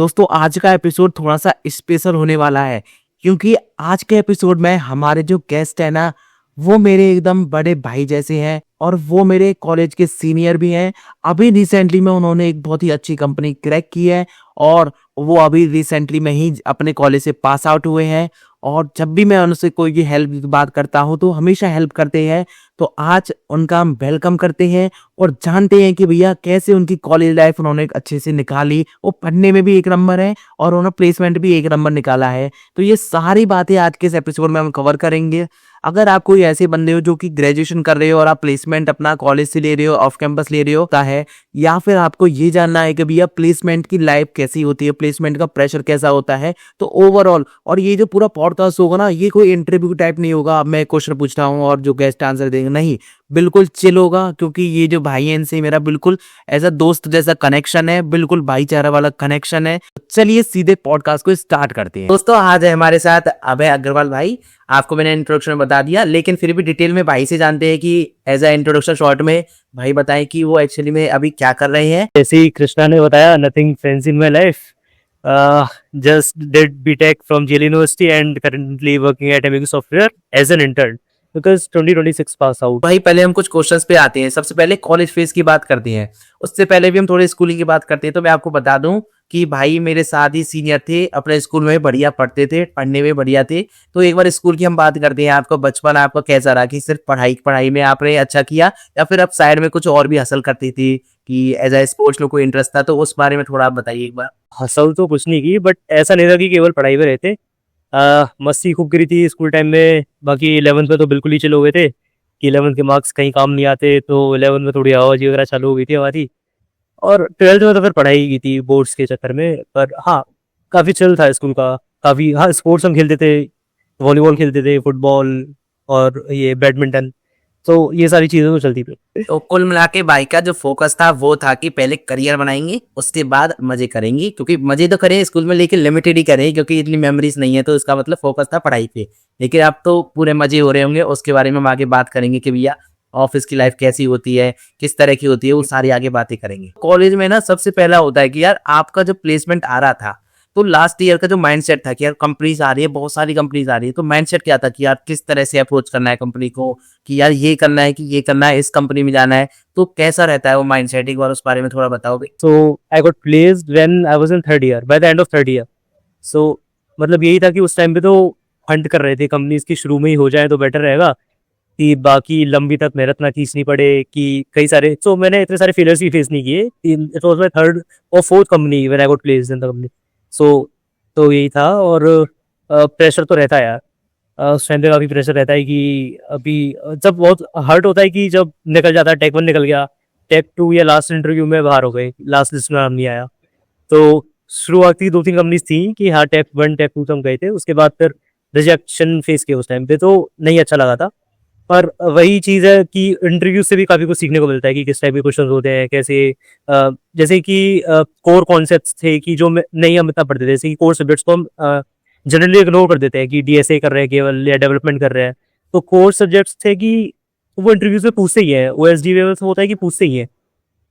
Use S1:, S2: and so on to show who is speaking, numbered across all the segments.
S1: दोस्तों आज का एपिसोड थोड़ा सा स्पेशल होने वाला है क्योंकि आज के एपिसोड में हमारे जो गेस्ट है ना वो मेरे एकदम बड़े भाई जैसे हैं और वो मेरे कॉलेज के सीनियर भी हैं। अभी रिसेंटली में उन्होंने एक बहुत ही अच्छी कंपनी क्रैक की है और वो अभी रिसेंटली में ही अपने कॉलेज से पास आउट हुए हैं। और जब भी मैं उनसे कोई भी हेल्प की बात करता हूँ तो हमेशा हेल्प करते हैं। तो आज उनका हम वेलकम करते हैं और जानते हैं कि भैया कैसे उनकी कॉलेज लाइफ उन्होंने अच्छे से निकाली। वो पढ़ने में भी एक नंबर है और उन्होंने प्लेसमेंट भी एक नंबर निकाला है। तो ये सारी बातें आज के इस एपिसोड में हम कवर करेंगे। अगर आप कोई ऐसे बंदे हो जो कि ग्रेजुएशन कर रहे हो और आप प्लेसमेंट अपना कॉलेज से ले रहे हो, ऑफ कैंपस ले रहे हो है, या फिर आपको ये जानना है कि भैया प्लेसमेंट की लाइफ कैसी होती है, प्लेसमेंट का प्रेशर कैसा होता है, तो ओवरऑल और ये जो पूरा पॉडकास्ट होगा ना ये कोई इंटरव्यू टाइप नहीं होगा। अब मैं क्वेश्चन पूछ रहा हूँ और जो गेस्ट आंसर देंगे, नहीं, बिल्कुल चिल होगा क्योंकि ये जो भाई है इनसे मेरा बिल्कुल ऐसा दोस्त जैसा कनेक्शन है, बिल्कुल भाईचारा वाला कनेक्शन है। चलिए सीधे पॉडकास्ट को स्टार्ट करते हैं। दोस्तों आज है हमारे साथ अभय अग्रवाल भाई। आपको मैंने इंट्रोडक्शन में बता दिया लेकिन फिर भी डिटेल में भाई से जानते हैं कि एज अ इंट्रोडक्शन शॉर्ट में भाई बताएं कि वो एक्चुअली में अभी क्या कर रहे हैं।
S2: जैसे ही कृष्णा ने बताया, nothing fancy in my life, just did BTech from JL University and currently working at Amigo Software as an intern because 2026 pass out।
S1: भाई पहले हम कुछ क्वेश्चंस पे आते हैं। सबसे पहले कॉलेज फेज की बात करते हैं, उससे पहले भी हम थोड़ी स्कूलिंग की बात करते हैं। तो मैं आपको बता दूं कि भाई मेरे साथ ही सीनियर थे, अपने स्कूल में बढ़िया पढ़ते थे, पढ़ने में बढ़िया थे। तो एक बार स्कूल की हम बात करते हैं। आपका बचपन आपका कैसा रहा, कि सिर्फ पढ़ाई में आपने अच्छा किया या फिर आप साइड में कुछ और भी हासिल करती थी, कि एज ए स्पोर्ट्स में कोई इंटरेस्ट था? तो उस बारे में थोड़ा आप बताइए एक बार।
S2: हसल तो कुछ नहीं की, बट ऐसा नहीं था कि केवल पढ़ाई में रहते। मस्ती खूब करी थी स्कूल टाइम में। बाकी 11th में तो बिल्कुल ही चिल हो गए थे कि 11th के मार्क्स कहीं काम नहीं आते, तो 11th में थोड़ी आवाज़ी वगैरह चालू हो गई थी हमारी। और 12th में तो फिर पढ़ाई की थी बोर्ड्स के चक्कर में। पर हाँ, काफ़ी चिल था स्कूल का। काफ़ी हाँ, स्पोर्ट्स हम खेलते थे, वॉलीबॉल खेलते थे, फुटबॉल और ये बैडमिंटन, तो ये सारी चीज़ें तो चलती थी।
S1: तो कुल मिला के भाई का जो फोकस था वो था कि पहले करियर बनाएंगे, उसके बाद मजे करेंगे। क्योंकि मजे तो करें स्कूल में लेकिन लिमिटेड ही करें क्योंकि इतनी मेमोरीज नहीं है। तो इसका मतलब फोकस था पढ़ाई पे। लेकिन अब तो पूरे मजे हो रहे होंगे, उसके बारे में हम आगे बात करेंगे कि भैया ऑफिस की लाइफ कैसी होती है, किस तरह की होती है, वो सारी आगे बातें करेंगे। कॉलेज में ना सबसे पहला होता है कि यार आपका जो प्लेसमेंट आ रहा था तो लास्ट ईयर का जो माइंडसेट था कि यार कंपनीज आ रही है, बहुत सारी कंपनीज आ रही है, तो माइंडसेट क्या था कि यार किस तरह से अप्रोच करना है कंपनी को, कि यार ये करना है, कि ये करना है, इस कंपनी में जाना है। तो कैसा रहता है वो माइंडसेट, एक बार उस बारे में थोड़ा बताओगे?
S2: So I got placed when I was in third year, by the end of third year. So मतलब यही था कि उस टाइम पे तो हंट कर रहे थे कंपनीज की, शुरू में ही हो जाए तो बेटर रहेगा कि बाकी लंबी तक मेहनत ना खींचनी पड़े। कि कई सारे, सो मैंने इतने सारे फेलियर्स भी फेस नहीं किए। इट वाज माय थर्ड और fourth company when I got placed in the company. So तो यही था। और प्रेशर तो रहता है यार, उस टाइम पे काफ़ी प्रेशर रहता है कि अभी जब बहुत हर्ट होता है कि जब निकल जाता है, टेक 1 निकल गया, टेक 2 या लास्ट इंटरव्यू में बाहर हो गए, लास्ट लिस्ट में नाम नहीं आया। तो शुरुआती 2-3 कंपनीज थी कि हाँ टेक 1 टेक 2 हम गए थे, उसके बाद फिर रिजेक्शन फेस किया उस टाइम पे, तो नहीं अच्छा लगा था। पर वही चीज़ है कि इंटरव्यू से भी काफ़ी कुछ सीखने को मिलता है कि किस टाइप के क्वेश्चन होते हैं, कैसे जैसे कि कोर कॉन्सेप्ट्स थे कि जो नहीं हम इतना पढ़ते थे, जैसे कि कोर सब्जेक्ट्स को हम जनरली इग्नोर कर देते हैं कि डीएसए कर रहे हैं केवल या डेवलपमेंट कर रहे हैं। तो कोर सब्जेक्ट्स थे कि वो इंटरव्यूज में पूछते ही हैं, ओएसडी लेवल से होता है कि पूछते ही हैं।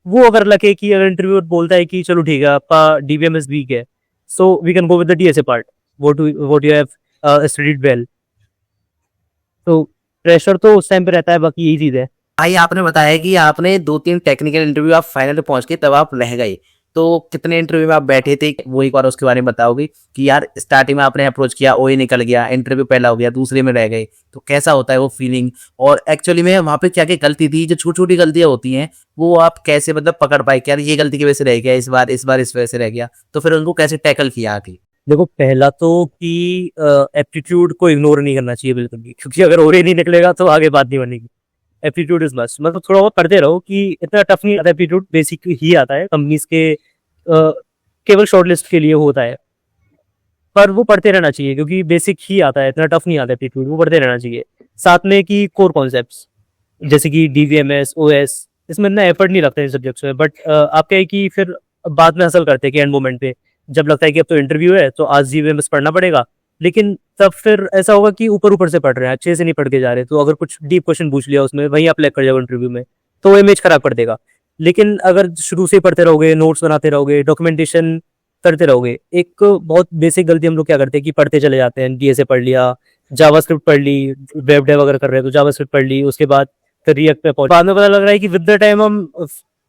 S2: वो अगर लगे कि अगर इंटरव्यू बोलता है कि चलो ठीक है आपका डीबीएमएस वीक है, so we can go with the DSA part, what you have studied well. तो प्रेशर तो उस टाइम पे रहता है, बाकी यही चीज़ है।
S1: भाई आपने बताया कि आपने 2-3 टेक्निकल इंटरव्यू आप फाइनल पे पहुंच के तब आप रह गए, तो कितने इंटरव्यू में आप बैठे थे वो एक बार उसके बारे में बताओगे? कि यार स्टार्टिंग में आपने अप्रोच किया, ओए निकल गया, इंटरव्यू पहला हो गया, दूसरे में रह गए, तो कैसा होता है वो फीलिंग? और एक्चुअली में वहाँ पे क्या क्या गलती थी, जो छोटी छोटी गलतियां होती हैं वो आप कैसे मतलब पकड़ पाए कि यार ये गलती की वजह से रह गया, इस बार इस वजह से रह गया, तो फिर उनको कैसे टैकल किया आके?
S2: देखो, पहला तो कि एप्टीट्यूड को इग्नोर नहीं करना चाहिए बिल्कुल भी, क्योंकि अगर और ही नहीं निकलेगा तो आगे बात नहीं बनेगी। एप्टीट्यूड इज मस्ट, मतलब थोड़ा बहुत पढ़ते रहो कि इतना टफ नहीं आता। एप्टीट्यूड बेसिक ही आता है, कंपनीज के केवल शॉर्टलिस्ट के लिए होता है, पर वो पढ़ते रहना चाहिए क्योंकि बेसिक ही आता है, इतना टफ नहीं आता एप्टीट्यूड, वो पढ़ते रहना चाहिए। साथ में कि कोर कॉन्सेप्ट्स जैसे कि डीवीएमएस, ओएस, इसमें इतना एफर्ट नहीं लगता इन सब्जेक्ट्स में, बट आप क्या है कि फिर बाद में हासिल करते हैं कि एंड मोमेंट पे जब लगता है कि अब तो इंटरव्यू है तो आज जीवीएमएस पढ़ना पड़ेगा, लेकिन तब फिर ऐसा होगा कि ऊपर ऊपर से पढ़ रहे हैं, अच्छे से नहीं पढ़ के जा रहे, तो अगर कुछ डीप क्वेश्चन पूछ लिया उसमें वहीं आप लैग कर जाओ इंटरव्यू में, तो वो इमेज खराब कर देगा। लेकिन अगर शुरू से पढ़ते रहोगे, नोट्स बनाते रहोगे, डॉक्यूमेंटेशन करते रहोगे। एक बहुत बेसिक गलती हम लोग क्या करते हैं कि पढ़ते चले जाते हैं, डीएसए पढ़ लिया, जावास्क्रिप्ट पढ़ ली, वेब डेव अगर कर रहे हैं तो जावास्क्रिप्ट पढ़ ली, उसके बाद फिर रिएक्ट पे पहुंच, बाद में पता लग रहा है कि विद द टाइम हम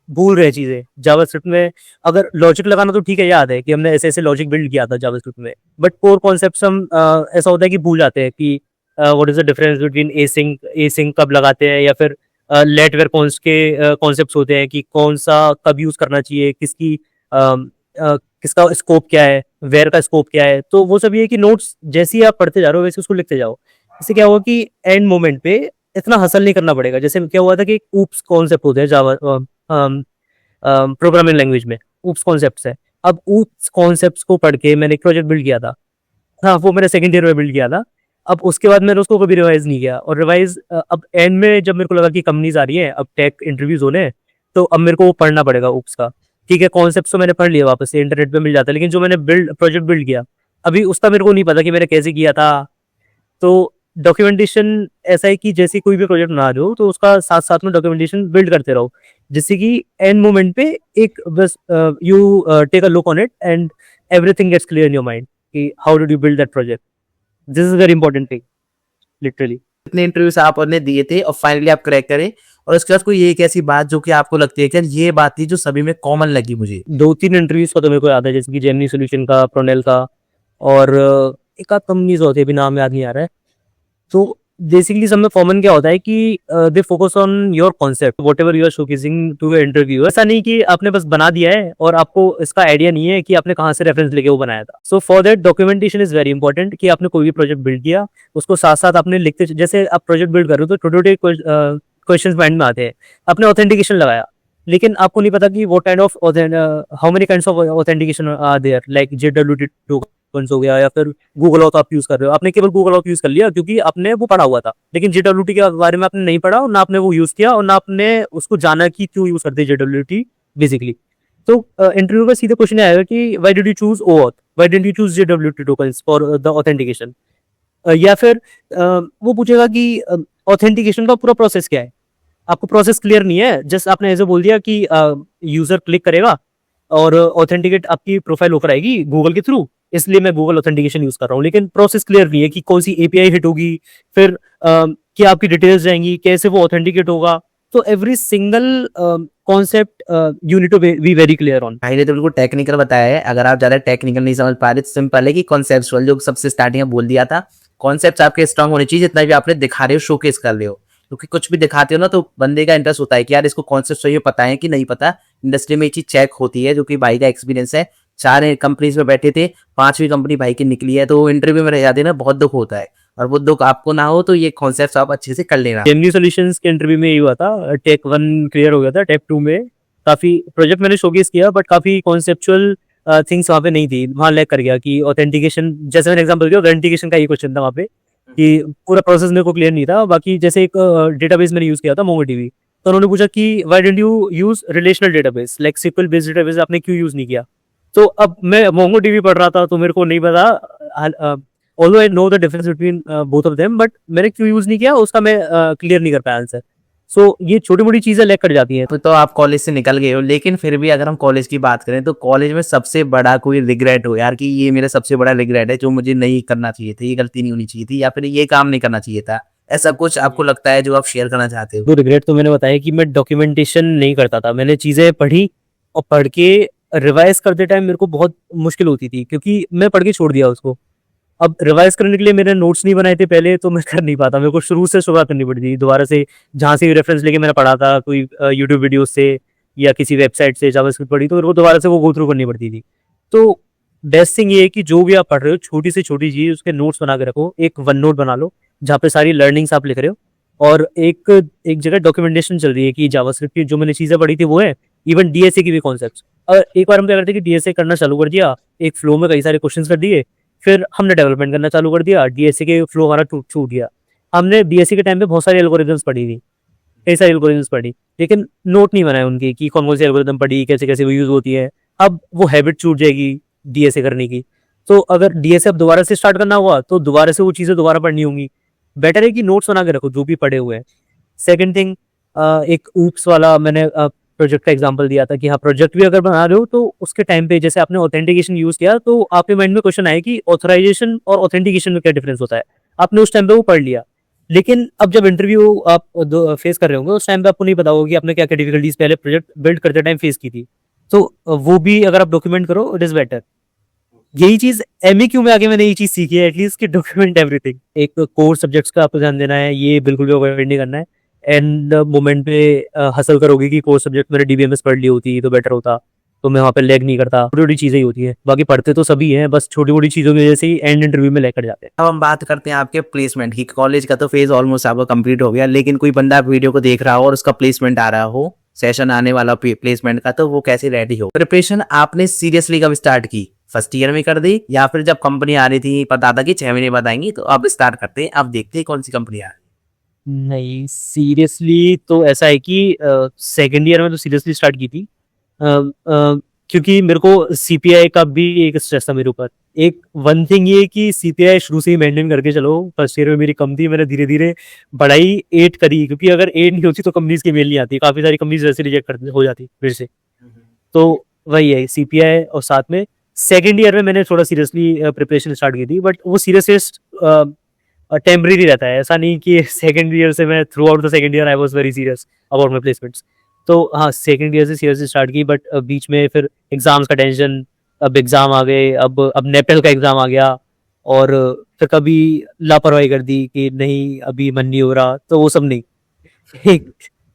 S2: भूल रहे हैं चीजें। जावास्क्रिप्ट में अगर लॉजिक लगाना तो ठीक है, याद है कि हमने ऐसे ऐसे लॉजिक बिल्ड किया था जावास्क्रिप्ट में, बट कोर कॉन्सेप्ट्स हम ऐसा होता है कि भूल जाते हैं कि what is the difference between async कब लगाते हैं, या फिर लेट वेयर कॉन्स के कॉन्सेप्ट्स होते हैं कि कौन सा कब यूज करना चाहिए, किसका स्कोप क्या है, वेयर का स्कोप क्या है। तो वो सब ये है कि नोट्स जैसे ही आप पढ़ते जा रहे हो वैसे उसको लिखते जाओ। इससे क्या होगा कि एंड मोमेंट पे इतना हसल नहीं करना पड़ेगा। जैसे क्या हुआ था कि ऊप्स कॉन्सेप्ट होते हैं जावा प्रोग्रामिंग लैंग्वेज में, ऊप्स कॉन्सेप्ट्स है। अब ऊप्स कॉन्सेप्ट्स को पढ़ के मैंने एक प्रोजेक्ट बिल्ड किया था, हाँ वो मैंने सेकंड ईयर में बिल्ड किया था। अब उसके बाद मैंने उसको कभी रिवाइज नहीं किया, और रिवाइज अब एंड में जब मेरे को लगा कि कंपनीज आ रही है, अब टेक इंटरव्यूज होने हैं, तो अब मेरे को वो पढ़ना पड़ेगा ऊप्स का। ठीक है, कॉन्सेप्ट तो मैंने पढ़ लिया, वापस से इंटरनेट पे मिल जाता है, लेकिन जो मैंने प्रोजेक्ट बिल्ड किया अभी उसका मेरे को नहीं पता कि मैंने कैसे किया था। तो डॉक्यूमेंटेशन ऐसा है कि जैसे कोई भी प्रोजेक्ट बना रहे हो तो उसका साथ साथ में डॉक्यूमेंटेशन बिल्ड करते रहो, जिससे कि एंड मोमेंट पे एक बस you take a look on it and everything gets clear in your mind कि how did you build that project. This is very important thing literally.
S1: कितने इंटरव्यूज आपने दिए थे और फाइनली आप क्रैक करे, और उसके बाद कोई एक ऐसी बात जो कि आपको लगती है कि यार ये बात थी जो सभी में कॉमन लगी मुझे?
S2: 2-3 इंटरव्यूज का तो मेरे को याद है, जैसे कि जेमिनी सॉल्यूशन का, प्रोनेल का, और एक आध कंपनीज होती है, अभी नाम याद नहीं आ रहा है। तो बेसिकली सब में कॉमन क्या होता है कि they focus on your concept whatever you are showcasing to interview. ऐसा नहीं कि आपने बस बना दिया है और आपको इसका आइडिया नहीं है कि आपने कहाँ से रेफरेंस लेके वो बनाया था। So for that documentation is very important, कि आपने कोई भी प्रोजेक्ट बिल्ड किया उसको साथ साथ आपने लिखते, जैसे आप प्रोजेक्ट बिल्ड कर रहे हो तो छोटे छोटे क्वेश्चन माइंड में आते हैं। आपने ऑथेंटिकेशन लगाया, लेकिन आपको नहीं पता कि what kind of how many kinds of authentication are there, like JWT tokens हो गया, या फिर गूगल ऑथ आप यूज कर रहे हो। आपने केवल गूगल ऑथ यूज कर लिया क्योंकि आपने वो पढ़ा हुआ था, लेकिन JWT के बारे में आपने नहीं पढ़ा, और ना आपने वो यूज किया, और ना आपने उसको जाना कि क्यों यूज करते हैं JWT बेसिकली। तो इंटरव्यू का सीधा क्वेश्चन आएगा कि why did you choose OAuth, why did you choose JWT tokens for the authentication, या फिर वो पूछेगा कि ऑथेंटिकेशन का पूरा प्रोसेस क्या है। आपको प्रोसेस क्लियर नहीं है, जस्ट आपने ऐसे बोल दिया कि यूजर क्लिक करेगा और ऑथेंटिकेट आपकी प्रोफाइल होकर आएगी गूगल के थ्रू, इसलिए मैं गूगल ऑथेंटिकेशन यूज कर रहा हूँ, लेकिन प्रोसेस क्लियर नहीं है कि कौन सी एपीआई हिट होगी, फिर क्या आपकी डिटेल्स जाएंगी, कैसे वो ऑथेंटिकेट होगा। तो every single concept you need to be very clear on.
S1: भाई ने तो बिल्कुल टेक्निकल बताया है, अगर आप ज्यादा टेक्निकल नहीं समझ पा रहे तो सिंपल है कि कॉन्सेप्चुअल, जो सबसे स्टार्टिंग में बोल दिया था, कॉन्सेप्ट आपके स्ट्रांग होने चाहिए, जितना भी आपने दिखा रहे हो, शोकेस कर रहे हो। क्योंकि कुछ भी दिखाते हो ना तो बंदे का इंटरेस्ट होता है कि यार इसको कॉन्सेप्ट सही पता है कि नहीं पता। इंडस्ट्री में ये चीज चेक होती है, जो कि भाई का एक्सपीरियंस है। 4 कंपनीज में बैठे थे, 5वीं कंपनी भाई की निकली है, तो इंटरव्यू में रह जाते ना, बहुत दुख होता है। और वो दुख आपको ना हो तो ये कॉन्सेप्ट आप अच्छे से कर लेना।
S2: जेमिनी सॉल्यूशंस के इंटरव्यू में ये हुआ था, टेक 1 क्लियर हो गया था, टेक 2 में काफी प्रोजेक्ट मैंने शोकेस किया, बट काफी कॉन्सेप्चुअल थिंग्स वहाँ पे नहीं थी, वहाँ लैग कर गया कि ऑथेंटिकेशन, जैसे मैंने एग्जांपल दिया ऑथेंटिकेशन का ये क्वेश्चन था वहाँ पे कि पूरा प्रोसेस मेरे को क्लियर नहीं था। बाकी जैसे एक डेटाबेस मैंने यूज किया था MongoDB, तो उन्होंने पूछा कि why didn't you use relational database like SQL based database, आपने क्यों यूज नहीं किया। तो अब मैं MongoDB पढ़ रहा था तो मेरे को नहीं पता, although I know the difference between both of them, but मैंने क्यों यूज नहीं किया उसका मैं क्लियर नहीं कर पाया आंसर। सो ये छोटी मोटी चीजें लैग कर जाती हैं।
S1: तो आप कॉलेज से निकल गए हो, लेकिन फिर भी अगर हम कॉलेज की बात करें तो कॉलेज में सबसे बड़ा कोई रिग्रेट हो यार कि ये मेरा सबसे बड़ा रिग्रेट है, जो मुझे नहीं करना चाहिए था, ये गलती नहीं होनी चाहिए थी, या फिर ये काम नहीं करना चाहिए था, ऐसा कुछ आपको लगता है जो आप शेयर करना चाहते हो?
S2: तो रिग्रेट तो मैंने बताया कि मैं डॉक्यूमेंटेशन नहीं करता था। मैंने चीजें पढ़ी और पढ़ के रिवाइज करते टाइम मेरे को बहुत मुश्किल होती थी, क्योंकि मैं पढ़ के छोड़ दिया उसको। अब रिवाइज करने के लिए मैंने नोट्स नहीं बनाए थे पहले, तो मैं कर नहीं पाता, मेरे को शुरू से शुरुआत करनी पड़ती थी दोबारा से, जहाँ से रेफरेंस लेके मैंने पढ़ा था, कोई यूट्यूब वीडियो से या किसी वेबसाइट से जावास्क्रिप्ट पढ़ी, तो मेरे को दोबारा से वो गो थ्रू करनी पड़ती थी। तो बेस्ट थिंग ये है कि जो भी आप पढ़ रहे हो, छोटी से छोटी चीज उसके नोट्स बना के रखो, एक वन नोट बना लो जहाँ पे सारी लर्निंग्स आप लिख रहे हो, और एक जगह डॉक्यूमेंटेशन चल रही है कि जावास्क्रिप्ट की जो मैंने चीजें पढ़ी थी वो है, इवन डीएसए की भी कॉन्सेप्ट्स। और एक बार हम क्या करते हैं कि डीएसए करना चालू कर दिया, एक फ्लो में कई सारे क्वेश्चंस कर दिए, फिर हमने डेवलपमेंट करना चालू कर दिया, डीएसए के फ्लो हमारा छूट गया। हमने डीएसए के टाइम पे बहुत सारी एल्गोरिथम्स पढ़ी थी, कई सारी एल्गोरिथम्स पढ़ी, लेकिन नोट नहीं बनाए उनके कि कौन कौन सी एल्गोरिथम पढ़ी, कैसे कैसे वो यूज होती है। अब वो हैबिट छूट जाएगी डीएसए करने की, तो अगर डीएसए अब दोबारा से स्टार्ट करना हुआ तो दोबारा से वो चीजें दोबारा पढ़नी होंगी। बेटर है कि नोट्स बना के रखो जो भी पढ़े हुए हैं। सेकंड थिंग, एक ऊप्स वाला मैंने प्रोजेक्ट का एग्जांपल दिया था कि हाँ प्रोजेक्ट भी अगर बना रहे हो तो उसके टाइम पे जैसे आपने ऑथेंटिकेशन यूज किया तो आपके माइंड में क्वेश्चन आया कि ऑथराइजेशन और ऑथेंटिकेशन में क्या डिफरेंस होता है। आपने उस टाइम पे वो पढ़ लिया, लेकिन अब जब इंटरव्यू आप फेस कर रहे होंगे उस टाइम पे आपको नहीं पता होगा कि आपने क्या क्या डिफिकल्टीज पहले प्रोजेक्ट बिल्ड करते टाइम फेस की थी। तो वो भी अगर आप डॉक्यूमेंट करो इट इज बेटर। यही चीज एमईक्यू में आगे मैंने यही चीज सीखी है एटलीस्ट कि डॉक्यूमेंट एवरीथिंग। एक कोर सब्जेक्ट्स का आपको ध्यान देना है, ये बिल्कुल भी अवॉइड नहीं करना है। एंड मोमेंट पे हसल करोगे कि कोर सब्जेक्ट मैंने डीबीएमएस पढ़ ली होती तो बेटर होता, तो मैं वहाँ पे लैग नहीं करता। छोटी छोटी चीजें ही होती है, बाकी पढ़ते तो सभी हैं, बस छोटी मोटी चीजों की वजह से ही एंड इंटरव्यू में लैग कर जाते हैं।
S1: अब हम बात करते हैं आपके प्लेसमेंट की। कॉलेज का तो फेज ऑलमोस्ट आपका कंप्लीट हो गया, लेकिन कोई बंदा वीडियो को देख रहा हो और उसका प्लेसमेंट आ रहा हो, सेशन आने वाला प्लेसमेंट का, तो वो कैसे रेडी हो? प्रिपरेशन आपने सीरियसली कब स्टार्ट की? फर्स्ट ईयर में कर दी या फिर जब कंपनी आ रही थी पता था कि 6 महीने बाद आएंगी तो अब स्टार्ट करते हैं, अब देखते हैं कौन सी कंपनी आ रही?
S2: नहीं, सीरियसली तो ऐसा है कि सेकेंड ईयर में तो सीरियसली स्टार्ट की थी, क्योंकि मेरे को सीपीआई का भी एक स्ट्रेस था मेरे ऊपर। एक वन थिंग ये कि सीपीआई शुरू से ही मेंटेन करके चलो। फर्स्ट ईयर में मेरी कम थी, मैंने धीरे धीरे बढ़ाई 8 करी, क्योंकि अगर 8 नहीं होती तो कंपनीज की मेल नहीं आती, काफी सारी कंपनीज वैसे रिजेक्ट हो जाती मेरे से। तो वही है सीपीआई। और साथ में सेकेंड ईयर में मैंने थोड़ा सीरियसली प्रिपरेशन स्टार्ट की थी, बट वो सीरियसनेस टेम्परेरी रहता है। ऐसा नहीं कि सेकेंड ईयर से मैं through out the second year I was very serious about my placements. तो हाँ सेकेंड ईयर से सीरियसली स्टार्ट की, बट बीच में फिर एग्जाम्स का टेंशन, अब एग्जाम आ गए, अब नेपटल का एग्जाम आ गया, और फिर कभी लापरवाही कर दी कि नहीं अभी मन नहीं हो रहा, तो वो सब नहीं।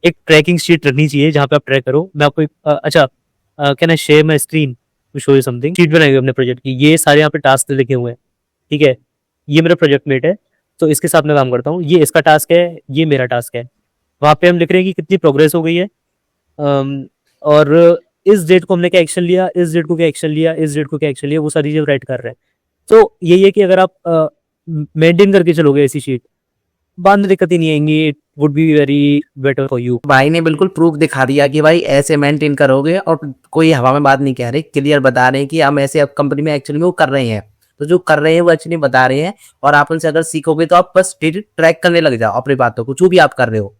S2: एक ट्रैकिंग शीट रखनी चाहिए जहाँ पे आप ट्रैक करो। मैं आपको अच्छा can I share my screen to show you something. Sheet बनाई हुई अपने प्रोजेक्ट की, ये सारे यहाँ पे टास्क लिखे हुए हैं, ठीक है। ये मेरा प्रोजेक्ट मेट है, तो इसके साथ मैं काम करता हूँ। ये इसका टास्क है, ये मेरा टास्क है। वहाँ पे हम लिख रहे हैं कि कितनी प्रोग्रेस हो गई है, और इस डेट को हमने क्या एक्शन लिया, इस डेट को क्या एक्शन लिया, इस डेट को क्या एक्शन लिया, वो सारी चीजें राइट कर रहे हैं। तो यही है कि अगर आप मेंटेन करके चलोगे ऐसी शीट, बाद में दिक्कत ही नहीं आएंगी। It would be very better for you.
S1: भाई ने बिल्कुल प्रूफ दिखा दिया कि भाई ऐसे मेंटेन करोगे, और कोई हवा में बात नहीं कह रहे, क्लियर बता रहे हैं कि हम ऐसे अब कंपनी में एक्चुअली में वो कर रहे हैं। तो जो कर रहे हैं वो एक्चुअली बता रहे हैं, और आप उनसे अगर सीखोगे तो आप बस ट्रैक करने लग जाओ अपनी बातों को, जो भी आप कर रहे हो।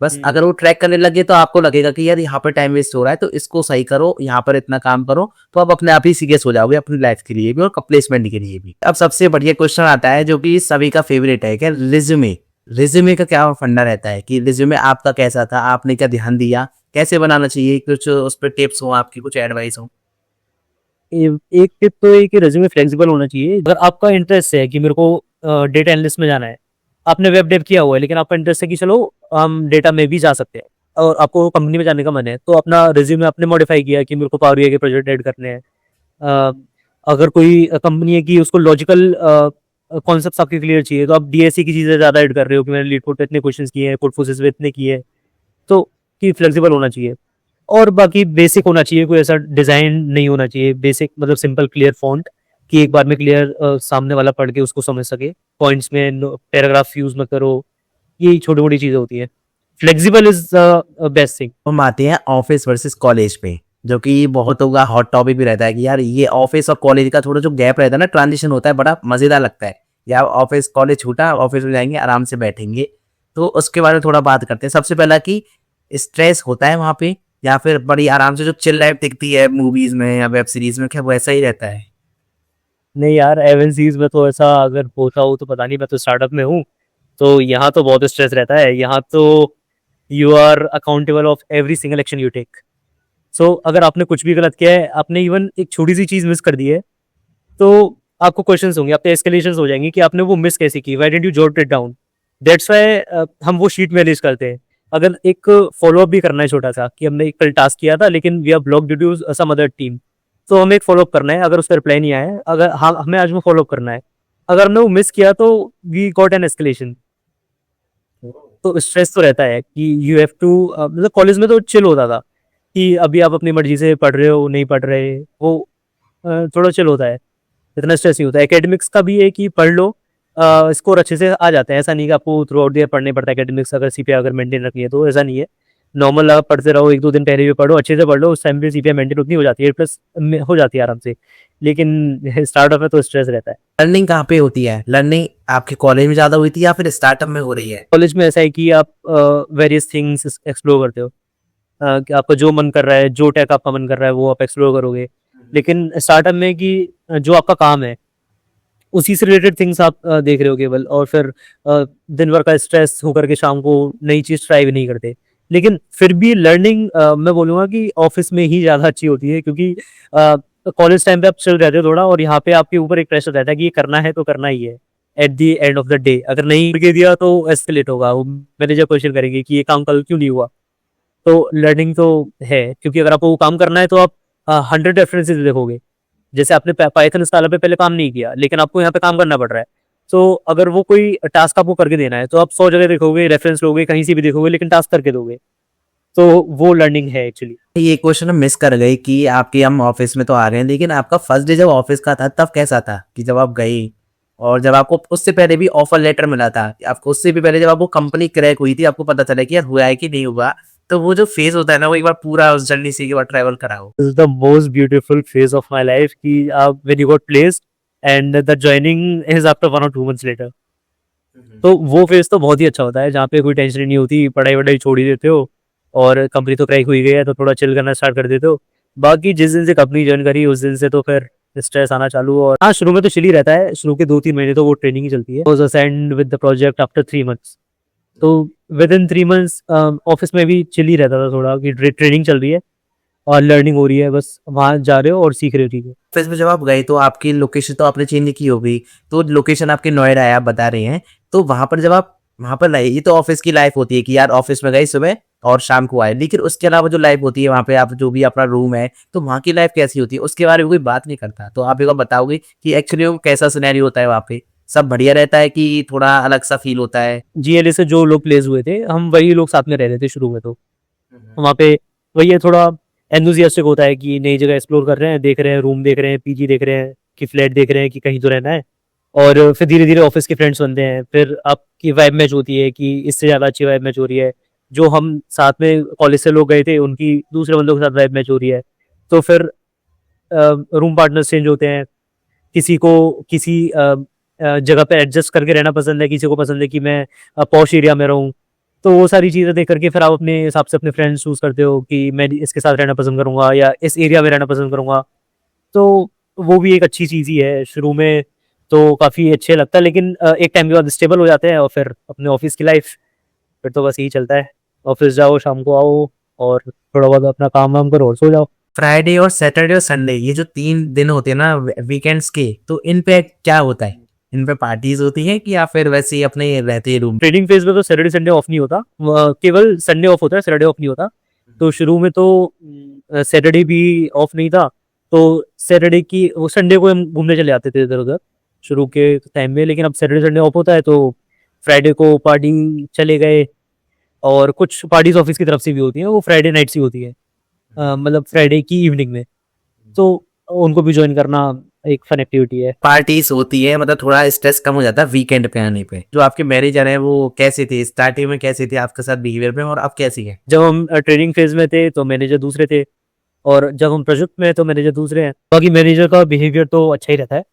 S1: बस अगर वो ट्रैक करने लगे तो आपको लगेगा कि यार यहाँ पर टाइम वेस्ट हो रहा है, तो इसको सही करो, यहाँ पर इतना काम करो, तो आप अपने आप ही सीरियस हो जाओगे अपनी लाइफ के लिए भी और प्लेसमेंट के लिए भी। अब सबसे बढ़िया क्वेश्चन आता है जो कि सभी का फेवरेट है, क्या रिज्यूमे। रिज्यूमे का क्या फंडा रहता है कि रिज्यूमे आपका कैसा था, आपने क्या ध्यान दिया, कैसे बनाना चाहिए, कुछ उस पर टिप्स हो आपकी, कुछ एडवाइस हो?
S2: एक टिप तो है कि रेज्यूमे फ्लेक्सिबल होना चाहिए। अगर आपका इंटरेस्ट है कि मेरे को डेटा एनालिस्ट में जाना है, आपने वेब डेव किया हुआ है, लेकिन आपका इंटरेस्ट है कि चलो हम डेटा में भी जा सकते हैं, और आपको कंपनी में जाने का मन है, तो अपना रिज्यूमे आपने मॉडिफाई किया कि मेरे को पावर बीआई के प्रोजेक्ट ऐड करने हैं। अगर कोई कंपनी है कि उसको लॉजिकल कॉन्सेप्ट्स आपके क्लियर चाहिए, तो आप डीएससी की चीज़ें ज़्यादा ऐड कर रहे हो कि मैंने लीड कोड पे इतने क्वेश्चंस किए हैं, कोड फोर्सेस पे इतने किए हैं, तो कि फ्लेक्सिबल होना चाहिए। और बाकी बेसिक होना चाहिए, कोई ऐसा डिज़ाइन नहीं होना चाहिए। बेसिक मतलब सिंपल क्लियर फॉन्ट, कि एक बार में क्लियर सामने वाला पढ़ के उसको समझ सके। पॉइंट्स में पैराग्राफ यूज मत करो, यही छोटी मोटी चीज़ें होती है। Flexible is best thing.
S1: हम आते हैं ऑफिस वर्सेस कॉलेज पे, जो कि बहुत होगा हॉट टॉपिक भी रहता है कि यार ये ऑफिस और कॉलेज का थोड़ा जो गैप रहता है ना, ट्रांजिशन होता है, बड़ा मजेदार लगता है। या ऑफिस कॉलेज छूटा, ऑफिस में जाएंगे, आराम से बैठेंगे, तो उसके बारे में थोड़ा बात करते हैं। सबसे पहला कि स्ट्रेस होता है वहाँ पे, या फिर बड़ी आराम से जो चिल लाइफ दिखती है मूवीज में या वेब सीरीज में, क्या वैसा ही रहता है?
S2: नहीं यार, एमएनसीज में तो ऐसा अगर होता हो तो पता नहीं, मैं तो स्टार्टअप में हूँ, तो यहाँ तो बहुत स्ट्रेस रहता है। यहाँ तो you are accountable of every single action you take. So अगर आपने कुछ भी गलत किया है, आपने इवन एक छोटी सी चीज़ मिस कर दी है, तो आपको क्वेश्चंस होंगे, आपके एस्केलेशंस हो जाएंगे कि आपने वो मिस कैसे की, why didn't you jot it down. That's why हम वो शीट मैनेज करते हैं। अगर एक फॉलोअप भी करना है छोटा सा, कि हमने एक कल टास्क किया था लेकिन we are blocked due to some other team, तो हमें एक फॉलोअप करना है। अगर उस पर रिप्लाई नहीं आया है, अगर हाँ हमें आज में फॉलोअप करना है, अगर हमने वो मिस किया तो वी गॉट एन एस्केलेशन। तो स्ट्रेस तो रहता है कि यू हैव टू, मतलब कॉलेज में तो चिल होता था कि अभी आप अपनी मर्जी से पढ़ रहे हो नहीं पढ़ रहे, वो थोड़ा चिल होता है, इतना स्ट्रेस नहीं होता। एकेडमिक्स का भी है कि पढ़ लो, स्कोर अच्छे से आ जाते हैं। ऐसा नहीं कि आपको थ्रू आउट द ईयर पढ़ने पड़ता है एकेडमिक्स, अगर सीपीआई अगर मेंटेन रखनी है तो ऐसा नहीं है। नॉर्मल आप पढ़ते रहो, 1-2 दिन पहले भी पढ़ो, अच्छे से पढ़ लो, उस टाइम पे सीपीआई मेंटेन उतनी हो जाती है, 8+ हो जाती है आराम से। लेकिन स्टार्टअप में तो स्ट्रेस रहता है।
S1: लर्निंग कहाँ पे होती है? लर्निंग आपके कॉलेज में ज्यादा हुई थी या फिर स्टार्टअप में हो रही है?
S2: कॉलेज में ऐसा है कि आप वेरियस थिंग्स एक्सप्लोर करते हो। कि आपका जो मन कर रहा है, जो टेक आपका मन कर रहा है वो आप एक्सप्लोर करोगे। लेकिन स्टार्टअप में कि जो आपका काम है उसी से रिलेटेड थिंग्स आप देख रहे हो केवल, और फिर दिन भर का स्ट्रेस होकर के शाम को नई चीज ट्राई भी नहीं करते। लेकिन फिर भी लर्निंग मैं बोलूँगा कि ऑफिस में ही ज़्यादा अच्छी होती है, क्योंकि कॉलेज टाइम पे आप चिल रहते हो थोड़ा, और यहाँ पे आपके ऊपर एक प्रेशर रहता है कि ये करना है तो करना ही है at the end of the day. अगर नहीं करके दिया तो एस्केलेट होगा, वो मैनेजर क्वेश्चन करेंगे कि ये काम कल क्यों नहीं हुआ। तो लर्निंग तो है, क्योंकि अगर आपको वो काम करना है तो आप 100 रेफरेंसेस देखोगे। जैसे आपने पाइथन स्काला पे पहले काम नहीं किया, लेकिन आपको यहाँ पे काम करना पड़ रहा है, तो अगर वो कोई टास्क आपको करके देना है तो आप 100 जगह देखोगे, रेफरेंस लोगे, कहीं से भी देखोगे, लेकिन टास्क करके दोगे। तो वो लर्निंग है एक्चुअली।
S1: ये क्वेश्चन हम मिस कर गए कि आपके हम ऑफिस में तो आ गए हैं, लेकिन आपका फर्स्ट डे जब ऑफिस का था तब कैसा था कि जब आप गई और जब आपको उससे पहले भी ऑफर लेटर मिला था, आपको उससे भी पहले जब आपको कंपनी क्रैक हुई थी, आपको पता चला कि यार हुआ है कि नहीं हुआ, तो वो जो फेज होता है ना, वो एक बार पूरा उस जर्नी से एक बार ट्रैवल कराओ।
S2: This is the most beautiful phase of my life कि आप when you got placed and the joining is after 1 or 2 months later। तो वो फेज तो बहुत ही अच्छा होता है, जहाँ पे कोई टेंशन नहीं होती, पढ़ाई वढ़ाई छोड़ ही देते हो, और कंपनी तो क्रैक हुई गई है तो थोड़ा चिल करना स्टार्ट कर देते हो। बाकी जिस दिन से कंपनी ज्वाइन करी उस दिन से तो फिर स्ट्रेस आना चालू। और हाँ, शुरू में तो चिल ही रहता है, शुरू के 2-3 महीने तो वो ट्रेनिंग ही चलती है। Was assigned with the project after 3 months, तो विद इन 3 मंथ्स ऑफिस में भी चिल ही रहता था थोड़ा, कि ट्रेनिंग चल रही है और लर्निंग हो रही है, बस वहाँ जा रहे हो और सीख रहे हो चीजें।
S1: ऑफिस में जब आप गए तो आपकी लोकेशन तो आपने चेंज की होगी, तो लोकेशन आपकी नोएडा है आप बता रहे हैं, तो वहां पर जब आप वहां पर रहे, ये तो ऑफिस की लाइफ होती है कि यार ऑफिस में गए सुबह और शाम को आए, लेकिन उसके अलावा जो लाइफ होती है वहाँ पे, आप जो भी अपना रूम है, तो वहाँ की लाइफ कैसी होती है उसके बारे में कोई बात नहीं करता, तो आप एक बार बताओगे कि एक्चुअली वो कैसा सिनेरियो होता है वहाँ पे? सब बढ़िया रहता है कि थोड़ा अलग सा फील होता है?
S2: जीएलए से जो लोग प्लेस हुए थे, हम वही लोग साथ में रह रहे थे शुरू में। तो वहाँ पे वही है, थोड़ा एंथुसियास्टिक होता है कि नई जगह एक्सप्लोर कर रहे हैं, देख रहे हैं, रूम देख रहे हैं, पीजी देख रहे हैं, कि फ्लैट देख रहे हैं कि कहीं तो रहना है। और फिर धीरे धीरे ऑफिस के फ्रेंड्स बनते हैं, फिर आपकी वाइब मैच होती है कि इससे ज़्यादा अच्छी वाइब मैच हो रही है। जो हम साथ में कॉलेज से लोग गए थे उनकी दूसरे बंदों के साथ वाइब मैच हो रही है, तो फिर रूम पार्टनर्स चेंज होते हैं। किसी को किसी जगह पे एडजस्ट करके रहना पसंद है, किसी को पसंद है कि मैं पॉश एरिया में रहूँ। तो वो सारी चीज़ें देख करके फिर आप अपने हिसाब से अपने फ्रेंड्स चूज करते हो कि मैं इसके साथ रहना पसंद करूंगा या इस एरिया में रहना पसंद करूंगा। तो वो भी एक अच्छी चीज़ ही है। शुरू में तो काफ़ी अच्छे लगता है, लेकिन एक टाइम के बाद स्टेबल हो जाते हैं, और फिर अपने ऑफिस की लाइफ, फिर तो बस यही चलता है, ऑफिस जाओ, शाम को आओ, और थोड़ा बहुत अपना काम वाम करो और सो जाओ।
S1: फ्राइडे और सैटरडे और संडे, ये जो 3 दिन होते हैं ना वीकेंड्स के, तो इन पे क्या होता है? इन पे पार्टीज होती है कि या फिर वैसे ही अपने रहते हैं रूम?
S2: ट्रेडिंग फेज में तो सैटरडे संडे ऑफ नहीं होता, केवल संडे ऑफ होता है, सैटरडे ऑफ नहीं होता। तो शुरू में तो सैटरडे भी ऑफ नहीं था, तो सैटरडे की वो संडे को हम घूमने चले जाते थे इधर उधर शुरू के टाइम में। लेकिन अब सैटरडे संडे ऑफ होता है तो फ्राइडे को पार्टी चले गए, और कुछ पार्टीज ऑफिस की तरफ से भी होती हैं, वो फ्राइडे नाइट ही होती है, मतलब फ्राइडे की इवनिंग में, तो उनको भी ज्वाइन करना एक फन एक्टिविटी है।
S1: पार्टीज होती है, मतलब थोड़ा स्ट्रेस कम हो जाता है वीकेंड पे आने पे। जो आपके मैनेजर हैं वो कैसे थे स्टार्टिंग में, कैसे थे आपके साथ बिहेवियर में, और अब कैसी है?
S2: जब हम ट्रेनिंग फेज में थे तो मैनेजर दूसरे थे, और जब हम प्रोजेक्ट में तो मैनेजर दूसरे हैं। बाकी मैनेजर का बिहेवियर तो अच्छा ही रहता है,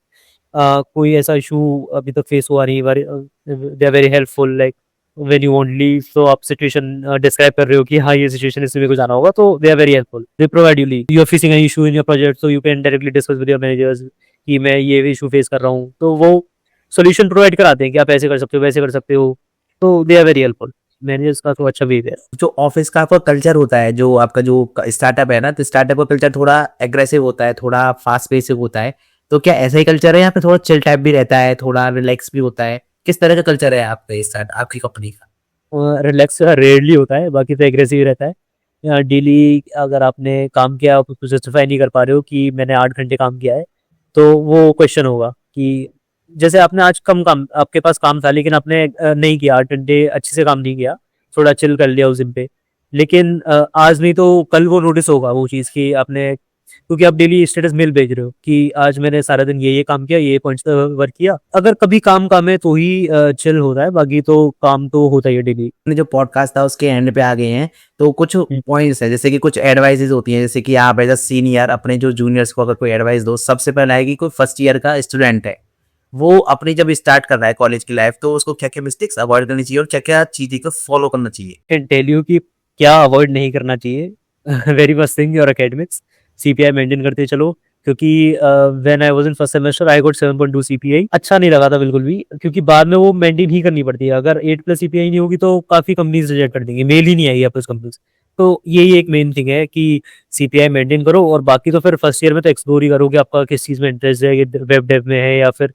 S2: कोई ऐसा इशू अभी तक फेस हुआ नहीं। They are very helpful, like when you want leave, तो आप सिचुएशन डिस्क्राइब कर रहे हो कि हाँ ये सिचुएशन इसमें को जाना होगा, तो they are very helpful, they provide you leave. You are facing an issue in your project, so you can directly discuss with your managers कि मैं ये इशू फेस कर रहा हूँ, तो वो सोल्यूशन प्रोवाइड कराते हैं कि आप ऐसे कर सकते हो, वैसे कर सकते हो। तो they are very helpful, managers का तो अच्छा बिहेवियर।
S1: जो ऑफिस का आपका कल्चर होता है, जो आपका जो स्टार्टअप है ना, तो स्टार्टअप का कल्चर थोड़ा एग्रेसिव होता है, थोड़ा फास्ट पेस होता है, तो क्या ऐसा ही कल्चर है यहाँ पे? थोड़ा चिल टाइप भी रहता है, थोड़ा रिलैक्स भी होता है? किस तरह का कल्चर है आपका स्टार्ट आपकी कंपनी का?
S2: रिलैक्स रेयरली होता है, बाकी तो एग्रेसिव रहता है। डेली अगर आपने काम किया, आप उसको जस्टिफाई नहीं कर पा रहे हो कि मैंने 8 घंटे काम किया है, तो वो क्वेश्चन होगा कि जैसे आपने आज कम काम, आपके पास काम था लेकिन आपने नहीं किया, 8 घंटे अच्छे से काम नहीं किया, थोड़ा चिल कर लिया उस दिन पे। लेकिन आज नहीं तो कल वो नोटिस होगा वो चीज़ कि आपने, क्योंकि आप डेली स्टेटस मेल भेज रहे हो कि आज मैंने सारा दिन ये काम किया, ये पॉइंट्स वर्क किया। अगर कभी काम है तो ही चिल होता है, बाकी तो काम तो होता ही है डेली।
S1: अपने जो पॉडकास्ट था उसके एंड पे आ गए हैं, तो कुछ पॉइंट्स है, जैसे कि कुछ एडवाइसेस होती हैं, जैसे कि आप एज अ सीनियर अपने जो जूनियर्स को अगर कोई एडवाइस दो, सबसे पहले आएगी कोई फर्स्ट ईयर का स्टूडेंट है, वो अपनी जब स्टार्ट कर रहा है कॉलेज की लाइफ, तो उसको क्या क्या मिस्टेक्स अवॉइड करनी चाहिए और क्या क्या चीजें को फॉलो करना चाहिए?
S2: टेल यू कि क्या अवॉइड नहीं करना चाहिए। Very first thing your academics, CPI maintain करते चलो, क्योंकि when I was in first semester I got 7.2 CPI, अच्छा नहीं लगा था बिल्कुल भी, क्योंकि बाद में वो मेंटेन ही करनी पड़ती है। अगर 8+ सीपीआई नहीं होगी तो काफी कंपनीज रिजेक्ट कर देंगी, मेल ही नहीं आएगी आपको कंपनीज। तो यही एक मेन थिंग है कि सीपीआई मेंटेन करो, और बाकी तो फिर फर्स्ट ईयर में तो एक्सप्लोर ही करोगे आपका किस चीज में इंटरेस्ट है, वेब डेव में है या फिर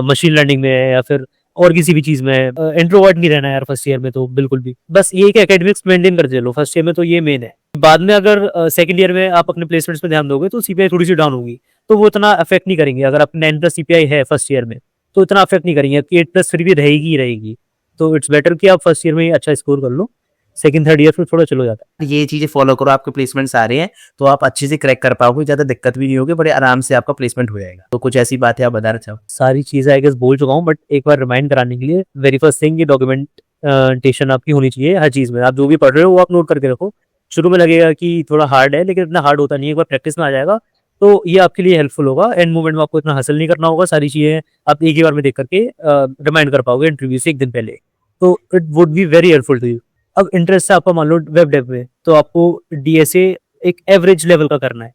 S2: मशीन लर्निंग में है या फिर और किसी भी चीज में। इंट्रोवर्ट नहीं रहना यार फर्स्ट ईयर में तो बिल्कुल भी, बस ये कि एकेडमिक्स मेंटेन करते चलो फर्स्ट ईयर में, तो ये मेन है। बाद में अगर सेकंड ईयर में आप अपने प्लेसमेंट्स पे ध्यान दोगे तो सीपीआई थोड़ी सी डाउन होगी, तो वो इतना अफेक्ट नहीं करेंगे। अगर आपने 9+ सीपीआई है फर्स्ट ईयर में तो इतना अफेक्ट नहीं करेंगे, कि 8+ फिर भी रहेगी ही रहेगी। तो इट्स बेटर कि आप फर्स्ट ईयर में ही अच्छा स्कोर कर लो, सेकंड थर्ड ईयर फिर थोड़ा चलो जाता है।
S1: ये चीजें फॉलो करो, आपके प्लेसमेंट्स आ रहे हैं तो आप अच्छे से क्रैक कर पाओगे, ज्यादा दिक्कत भी नहीं होगी, बड़े आराम से आपका प्लेसमेंट हो जाएगा। तो कुछ ऐसी बातें आप बताना चाहो?
S2: सारी चीजें आई गेस बोल चुका हूँ, बट एक बार रिमाइंड कराने के लिए, वेरी फर्स्ट थिंग, ये डॉक्यूमेंटेशन आपकी होनी चाहिए हर चीज में। आप जो भी पढ़ रहे हो वो आप नोट करके रखो। शुरू में लगेगा कि थोड़ा हार्ड है, लेकिन इतना हार्ड होता नहीं है, एक बार प्रैक्टिस में आ जाएगा तो ये आपके लिए हेल्पफुल होगा। एंड मोमेंट में आपको इतना हासिल नहीं करना होगा, सारी चीजें आप एक ही बार में देख करके रिमाइंड कर पाओगे इंटरव्यू से एक दिन पहले। तो it would be very helpful to you. अब इंटरेस्ट है आपका मान लो वेब डेव में, तो आपको डीएसए एक एवरेज लेवल का करना है,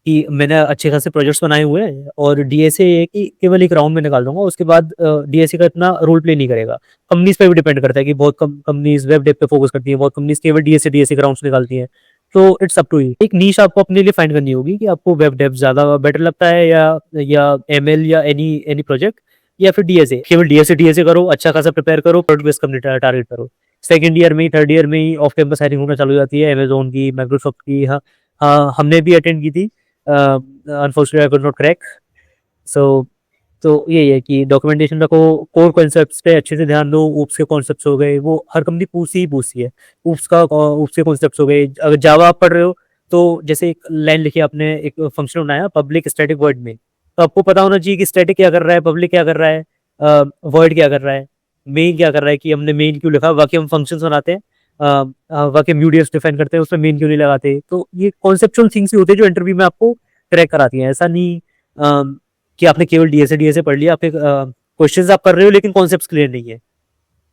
S2: कि मैंने अच्छे खासे प्रोजेक्ट्स बनाए हुए हैं, और डीएसए ये कि केवल एक राउंड में निकाल दूंगा, उसके बाद डीएसए का इतना रोल प्ले नहीं करेगा। कंपनीज पे भी डिपेंड करता है कि बहुत कम कंपनीज वेब डेव पे फोकस करती हैं, बहुत कंपनीज केवल डीएसए के राउंड्स निकालती हैं। तो इट्स अप टू यू, एक नीश आपको अपने लिए फाइंड करनी होगी कि आपको वेब डेव ज्यादा बेटर लगता है या एमएल या एनी प्रोजेक्ट, या फिर डीएसए। केवल डीएसए करो, अच्छा खासा प्रिपेयर करो, प्रोडक्ट बेस्ड कंपनी टारगेट करो। सेकंड ईयर में ही, थर्ड ईयर में ही ऑफ कैंपस हायरिंग होना चालू हो जाती है, अमेजोन की, माइक्रोसॉफ्ट की। हाँ हाँ, हमने भी अटेंड की थी, unfortunately I could not crack. So तो यही है कि डॉक्यूमेंटेशन रखो, कोर कॉन्सेप्ट्स पे अच्छे से ध्यान दो। ऊप्स के कॉन्सेप्ट्स हो गए, वो हर कंपनी पूछती है। ऊप्स के कॉन्सेप्ट्स हो गए। अगर जावा आप पढ़ रहे हो तो जैसे एक लाइन लिखी आपने, एक फंक्शन बनाया पब्लिक स्टैटिक वॉइड में, तो आपको पता होना चाहिए कि स्टैटिक क्या कर रहा है, पब्लिक क्या कर रहा है, वॉइड क्या कर रहा है, मेन क्या कर रहा है, कि हमने मेन क्यों लिखा। बाकी हम फंक्शंस बनाते हैं, बाकी हम यूडीएस डिफाइन करते हैं, उसमें मेन क्यों नहीं लगाते। तो ये कॉन्सेप्चुअल थिंग्स ही होते हैं जो इंटरव्यू में आपको क्रैक कराती हैं। ऐसा नहीं कि आपने केवल डीएसए पढ़ लिया, आपके क्वेश्चंस आप कर रहे हो लेकिन कॉन्सेप्ट्स क्लियर नहीं है।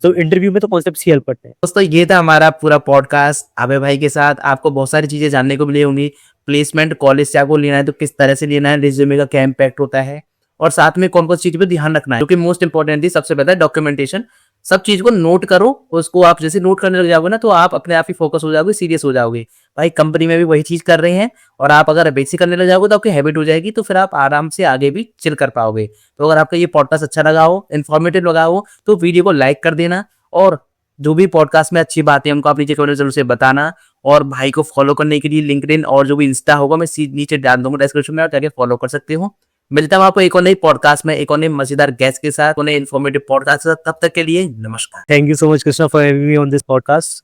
S2: तो इंटरव्यू में तो कॉन्सेप्ट्स ही हेल्प करते हैं।
S1: दोस्तों ये था हमारा पूरा पॉडकास्ट अभय भाई के साथ। आपको बहुत सारी चीजें जानने को मिली होंगी, प्लेसमेंट कॉलेज से आपको लेना है तो किस तरह से लेना है, रिज्यूमे का क्या इम्पैक्ट होता है, और साथ में कौन कौन सी चीज पे ध्यान रखना है, जो कि मोस्ट इंपॉर्टेंट थी। सबसे पहले डॉक्यूमेंटेशन, सब चीज को नोट करो। उसको आप जैसे नोट करने लग जाओगे ना तो आप अपने आप ही फोकस हो जाओगे, सीरियस हो जाओगे। भाई कंपनी में भी वही चीज कर रहे हैं, और आप अगर बेसिक करने लग जाओगे तो आपकी हैबिट हो जाएगी, तो फिर आप आराम से आगे भी चिल कर पाओगे। तो अगर आपका ये पॉडकास्ट अच्छा लगा हो, इन्फॉर्मेटिव लगा हो, तो वीडियो को लाइक कर देना, और जो भी पॉडकास्ट में अच्छी बातें हैं उनको आप नीचे कमेंट जरूर से बताना। और भाई को फॉलो करने के लिए लिंक्डइन और जो भी इंस्टा होगा मैं नीचे डाल दूंगा डिस्क्रिप्शन में, आप जाके फॉलो कर सकते हो। मिलता हूं आपको एक और नई पॉडकास्ट में, एक और नई मजेदार गेस्ट के साथ, एक और नए इन्फॉर्मेटिव पॉडकास्ट के साथ। तब तक के लिए नमस्कार।
S2: Thank you so much Krishna for having me on this podcast.